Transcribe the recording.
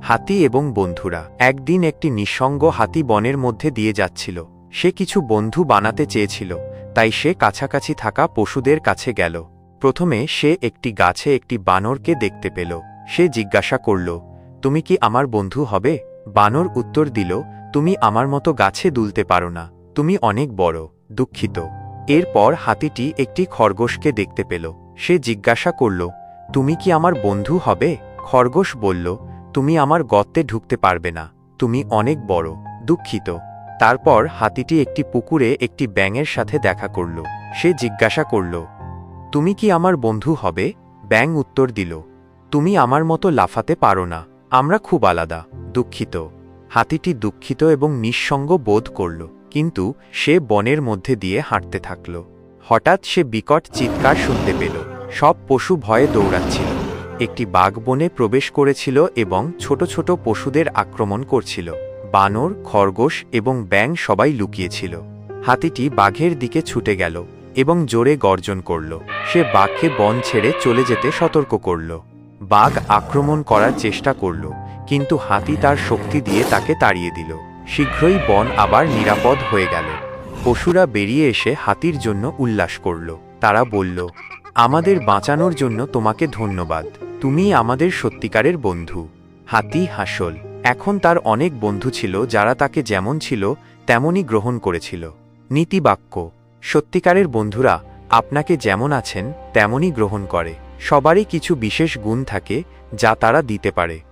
হাতি এবং বন্ধুরা। একদিন একটি নিঃসঙ্গ হাতি বনের মধ্যে দিয়ে যাচ্ছিল। সে কিছু বন্ধু বানাতে চেয়েছিল, তাই সে কাছাকাছি থাকা পশুদের কাছে গেল। প্রথমে সে একটি গাছে একটি বানরকে দেখতে পেল। সে জিজ্ঞাসা করল, তুমি কি আমার বন্ধু হবে? বানর উত্তর দিল, তুমি আমার মতো গাছে দুলতে পারো না, তুমি অনেক বড়, দুঃখিত। এরপর হাতিটি একটি খরগোশকে দেখতে পেল। সে জিজ্ঞাসা করল, তুমি কি আমার বন্ধু হবে? খরগোশ বলল, তুমি আমার গর্তে ঢুকতে পারবে না, তুমি অনেক বড়, দুঃখিত। তারপর হাতিটি একটি পুকুরে একটি ব্যাঙের সাথে দেখা করল। সে জিজ্ঞাসা করল, তুমি কি আমার বন্ধু হবে? ব্যাঙ উত্তর দিল, তুমি আমার মতো লাফাতে পারো না, আমরা খুব আলাদা, দুঃখিত। হাতিটি দুঃখিত এবং নিঃসঙ্গ বোধ করল, কিন্তু সে বনের মধ্যে দিয়ে হাঁটতে থাকল। হঠাৎ সে বিকট চিৎকার শুনতে পেল। সব পশু ভয়ে দৌড়াচ্ছিল। একটি বাঘ বনে প্রবেশ করেছিল এবং ছোট ছোট পশুদের আক্রমণ করছিল। বানর, খরগোশ এবং ব্যাঙ সবাই লুকিয়েছিল। হাতিটি বাঘের দিকে ছুটে গেল এবং জোরে গর্জন করল। সে বাঘকে বন ছেড়ে চলে যেতে সতর্ক করল। বাঘ আক্রমণ করার চেষ্টা করল, কিন্তু হাতি তার শক্তি দিয়ে তাকে তাড়িয়ে দিল। শীঘ্রই বন আবার নিরাপদ হয়ে গেল। পশুরা বেরিয়ে এসে হাতির জন্য উল্লাস করল। তারা বলল, আমাদের বাঁচানোর জন্য তোমাকে ধন্যবাদ, তুমি আমাদের সত্যিকারের বন্ধু। হাতি হাসল। এখন তার অনেক বন্ধু ছিল যারা তাকে যেমন ছিল তেমনই গ্রহণ করেছিল। নীতিবাক্য: সত্যিকারের বন্ধুরা আপনাকে যেমন আছেন তেমনই গ্রহণ করে। সবারই কিছু বিশেষ গুণ থাকে যা তারা দিতে পারে।